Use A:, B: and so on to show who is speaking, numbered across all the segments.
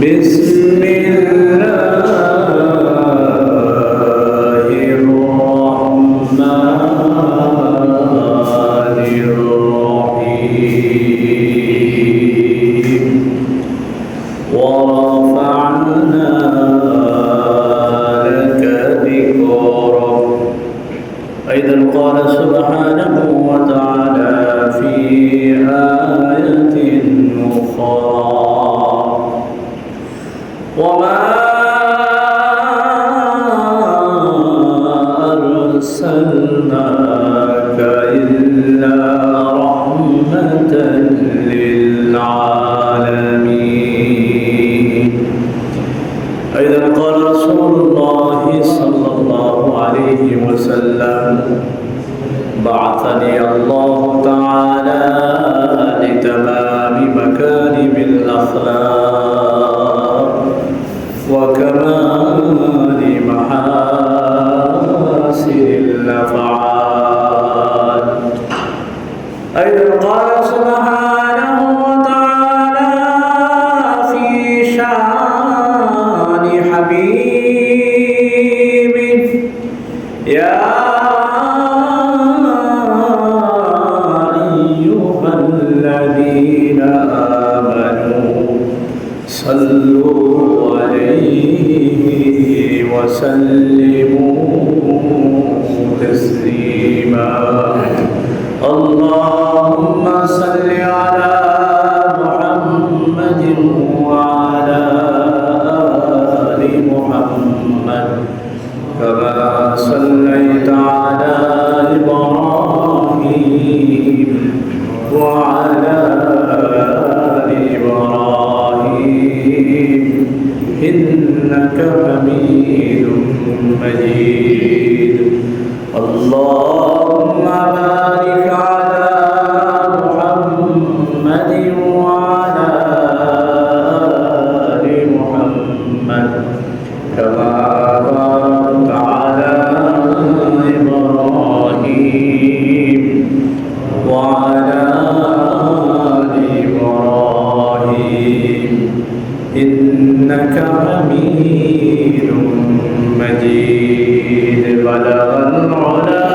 A: بسم الله الرحمن الرحيم ورفعنا لك ذكرك. أيضا قال سبحانه وتعالى في آية أخرى وما أرسلناك إلا رحمة للعالمين. أيضا قال رسول الله صلى الله عليه وسلم بعثني الله تعالى لتمام مكارم الأخلاق وكمال محاسن الأفعال. أيضا قال سبحانه وتعالى في شان حبيبه يا أيها الذين آمنوا صلوا عليه وسلموا تسليما. اللهم صل على محمد وعلى آل محمد كما صليت على إبراهيم وعلى آل إبراهيم إنك حميد مجيد. اللهم بارك على محمد وعلى آل محمد كما باركت على إبراهيم وعلى آل إبراهيم إنك حميد مجيد. بلغ العلا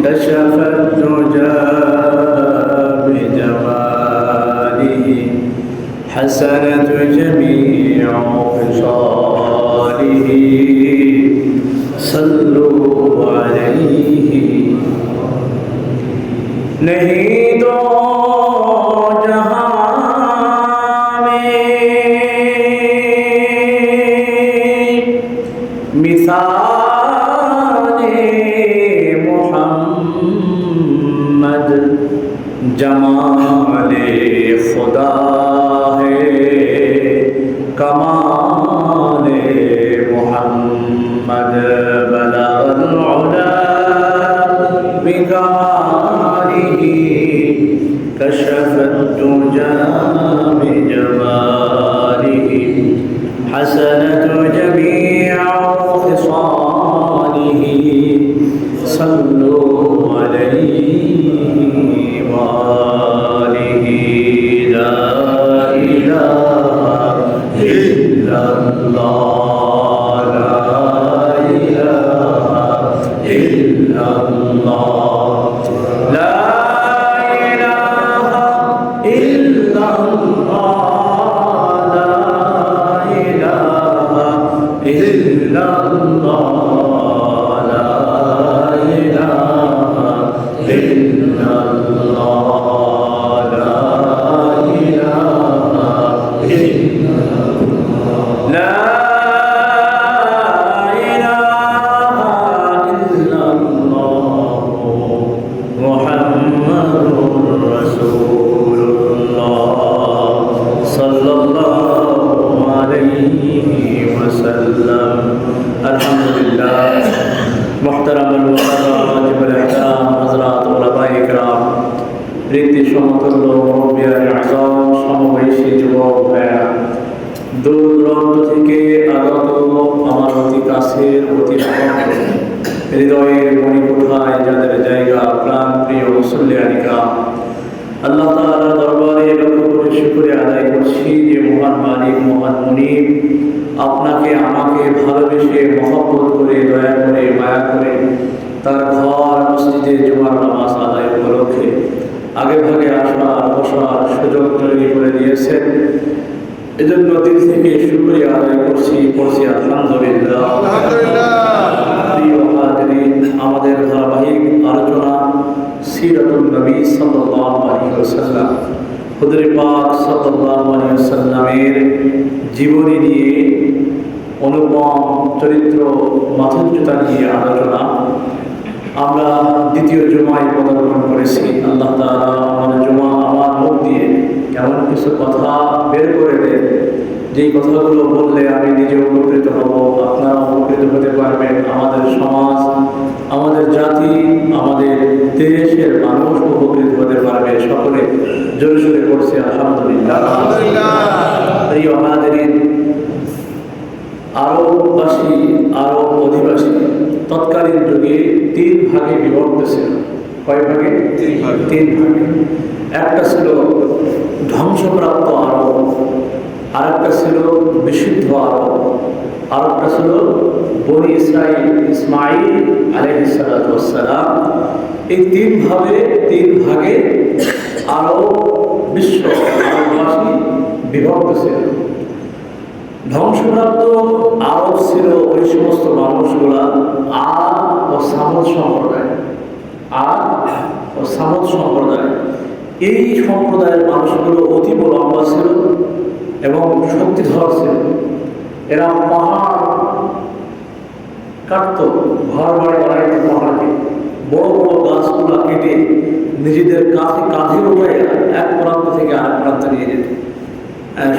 A: كشف الدجى بجماله حسنت جميع خصاله. صلوا عليه नहीं तो जहां में मिसाले मोहम्मद जमाले खुदा है कमाले मोहम्मद बलगल उला बिकमालिह कशफ الدجى بجماله حسنت جميع خصاله. صلوا عليه وآله. لا إله إلا الله لا إله إلا الله لا إله إلا الله لا إله إلا الله لا إله إلا الله لا إله إلا الله لا إله إلا الله محمد رسول الله صلى الله عليه وسلم. الحمد لله. محترم واجب الاحترام حضرات علماء کرام রীতি সমতুল্য মুরব্বিয়ান আযম সমবয়সী যুবক ভাইরা দূর দূরান্ত থেকে আগত আমার অতি কাছের অতি হৃদয়ের মণিকোঠায় যাদের জায়গা, প্রাণ প্রিয় মুসল্লিয়ান ইকরাম, আল্লাহ তাআলার দরবারে লক্ষ কোটি শুকরিয়া আদায় করছি যে মহান মালিক, মহান মুনিব আপনাকে আমাকে ভালোবেসে মহব্বত করে, দয়া করে, মায়া করে তার ঘর মসজিদে জুমার নামাজ আদায় উপলক্ষে আগে ভাগে আসার বসার সুযোগ তৈরি করে দিয়েছেন। এজন্য দিল থেকে শুকরিয়া আদায় করছি আলহামদুলিল্লাহ। প্রিয় হাজিরিন, আমাদের ধারাবাহিক আলোচনা সিরাতুন নবী সাল্লাল্লাহু আলাইহি ওয়াসাল্লাম, হুজুরে পাক সাল্লাল্লাহু আলাইহি ওয়াসাল্লামের জীবনী নিয়ে, অনুপম চরিত্র, মাধুর্যতা নিয়ে আলোচনা। আমরা দ্বিতীয় জুমায় পদার্পণ করেছি। আল্লাহ তাআলা আমাদের জুমা আমার মুখ দিয়ে এমন কিছু কথা বের করে দেন যেই কথাগুলো বললে আমি নিজে উপকৃত হব, আপনারা উপকৃত হতে পারবেন, আমাদের সমাজ, আমাদের জাতি, আমাদের দেশের মানুষ উপকৃত হতে পারবে। সকলে জোরে সোরে করছে আলহামদুলিল্লাহ। প্রিয় হাজিরিন, আরববাসী, আরব অধিবাসী তৎকালীন যুগে 3 ভাগে বিভক্ত ছিল। কয় ভাগে? 3 ভাগে। একটা ছিল ধ্বংসপ্রাপ্ত আরব, আরেকটা ছিল বিশুদ্ধ আরব, আরেকটা ছিল বনি ইসমাঈল আলাইহিস সালাতু ওয়াস সালাম। এই 3 ভাগে আরব বিশ্ব, আরববাসী বিভক্ত ছিল। ধ্বংসপ্রাপ্ত আরব ছিল ওই সমস্ত মানুষগুলা আদ ও সামুদ সম্প্রদায়। আদ ও সামুদ সম্প্রদায়, এই সম্প্রদায়ের মানুষগুলো অতীব লম্বা ছিল এবং শক্তিধর ছিল। এরা পাহাড় কাটত, ঘর বাড়ি বানাইত পাহাড়কে, বড় বড় গাছগুলা কেটে নিজেদের কাঁধে উঠায় এক প্রান্ত থেকে আরেক প্রান্তে নিয়ে যেত।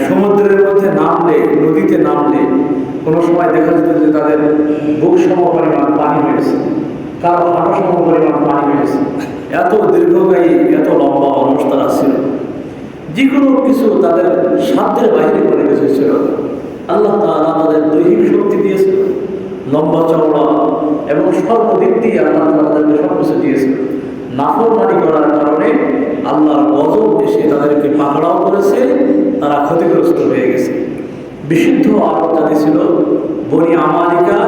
A: সমুদ্রের মধ্যে নামলে, নদীতে নামলে কোনো সময় দেখা যেত যে তাদের বুক সম পরিমাণ পানি হয়েছে, কারো হাঁটু সম পরিমাণ পানি হয়েছে। এত দীর্ঘকায়ী, এত লম্বা মানুষ তারা ছিল। যে কোনো কিছু তাদের সাধ্যের বাইরে করে কিছু ছিল। আল্লাহ তাআলা তাদের দৈহিক শক্তি দিয়েছিল, লম্বা চওড়া, এবং সর্বদিক দিয়ে আল্লাহ তাদেরকে সব কিছু দিয়েছিল। নাফরমানি করার কারণে আল্লাহর গজব এসে তাদেরকে পাকড়াও করেছে, তারা ক্ষতিগ্রস্ত হয়ে গেছে। বিশুদ্ধ আরব জাতি ছিল বনি আমালিকা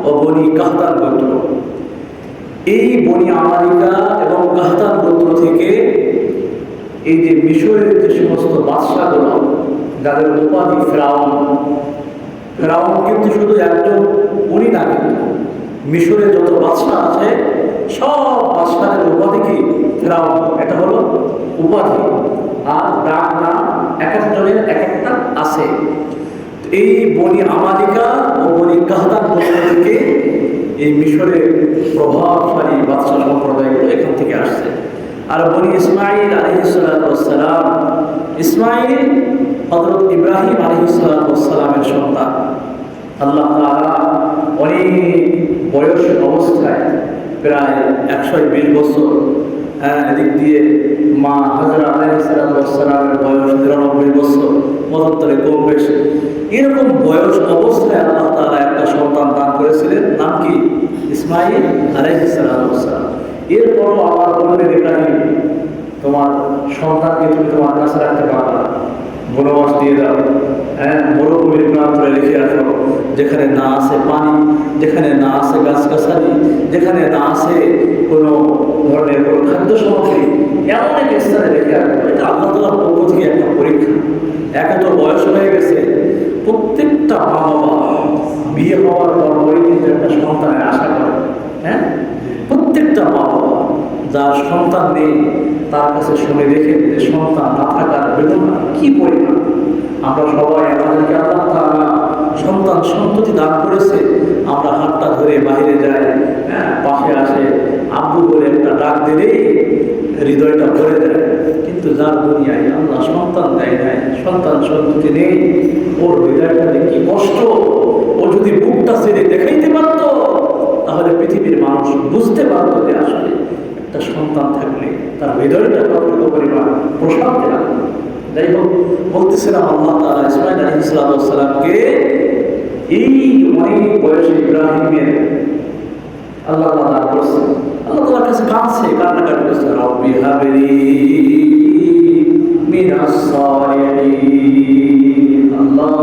A: ও বনি কাহতান গোত্র। এই বনি আমালিকা এবং কাহতান গোত্র থেকে এই যে মিশরের যে সমস্ত বাদশাহগুলো, যাদের উপাধি ফেরাউন, ফেরাউন কিন্তু শুধু একজন উনি না, কিন্তু মিশরে যত বাদশাহ আছে সব বাদশাহের উপাধি কি? ফেরাউন। এটা হলো উপাধি, আর ডাক নাম এক একজনের এক একটা আছে। এই বনি আমালিকা ও বনি কাহতান গোত্র থেকে এই মিশরের প্রভাবশালী বাদশাহ সম্প্রদায়গুলো এখান থেকে আসছে। আর বনি ইসমাঈল আলাইহিস সালাতু ওয়াস সালাম, ইসমাঈল হযরত ইব্রাহিম আলাইহিস সালাতু ওয়াস সালামের সন্তান। আল্লাহ তাআলা অনেক বয়স অবস্থায়, প্রায় 120 বছর, এদিক দিয়ে মা হাজরা আলাইহিস সালাতু ওয়াস সালামের বয়স 93 বছর, মতান্তরে কম বেশি, এরকম বয়স অবস্থায় আল্লাহ তাআলা একটা সন্তান দান করেছিলেন। নাম কি? ইসমাঈল আলাইহিস সালাতু ওয়াস সালাম। এরপরও আবার বললেন, ইব্রাহিম, তোমার সন্তানকে তুমি তোমার কাছে রাখতে পারবে না, বনবাস দিয়ে দাও, মরুভূমির প্রান্তরে রেখে রাখো, যেখানে না আছে পানি, যেখানে না আছে গাছগাছালি, যেখানে না আছে কোনো ধরনের কোনো খাদ্য সামগ্রী, এমন এক স্থানে রেখে রাখো। এটা আল্লাহ তাআলার পক্ষ থেকে একটা পরীক্ষা। একে তো বয়স হয়ে গেছে, প্রত্যেকটা মা বাবা বিয়ে হওয়ার পরই কিন্তু একটা সন্তানের আশা করে। প্রত্যেকটা মা বাবা যার সন্তান নেই তার কাছে শুনে দেখে যে সন্তান না থাকার বেদনা কি পরিমাণ। আমরা সবাই, আমাদেরকে আল্লাহ তাআলা সন্তান সন্ততি দান করেছে, আমরা হাতটা ধরে বাইরে যাই, পাশে আসে, আব্বু বলে একটা ডাক দিলেই হৃদয়টা ভরে যায়। কিন্তু যার দুনিয়ায় আল্লাহ সন্তান দেয় নাই, সন্তান সন্ততি নেই, ওর হৃদয়টা কি কষ্ট। ও যদি বুকটা ছেড়ে দেখাইতে পারত, তাহলে পৃথিবীর মানুষ বুঝতে পারত যে আসলে একটা সন্তান থাকলে তার হৃদয়টা কতটুকু পরিমাণ প্রশান্তি লাগবে। যাই হোক, বলতেছিলাম আল্লাহ তাআলা ইসমাঈল আলাইহিস সালামকে এই অনেক বয়সে ইব্রাহিমের আল্লাহ তাআলা করছেন, আল্লাহ তাআলার কাছে কাঁদছে, কান্নাকাটি করছে, রব্বি হাবলি মিনাস সালিহিন, আল্লাহ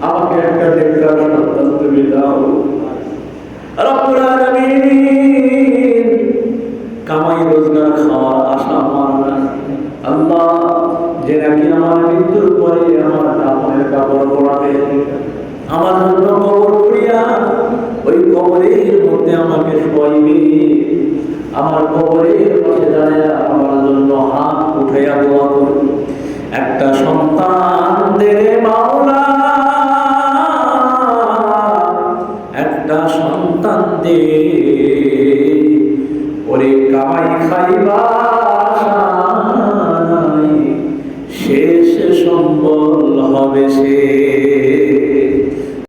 A: আমাকে একটা নেককার সন্তান তুমি দাও। রব্বুল আলামিন, কামাই রোজগার খাওয়ার আশা আমার নাই আল্লাহ, যে নাকি আমার মৃত্যুর পরে আমার কাপড়ের কাপড় পরাবে, আমার জন্য কবর করিয়া ওই কবরের মধ্যে আমাকে শোয়াইবে, আমার কবরের পাশে দাঁড়ায় আমার জন্য হাত উঠাইয়া দোয়া করবে, একটা সন্তান দে মাওলা, একটা সন্তান দে, ওরে কামাই খাইবা নাই, শেষ সম্বল হবে সে।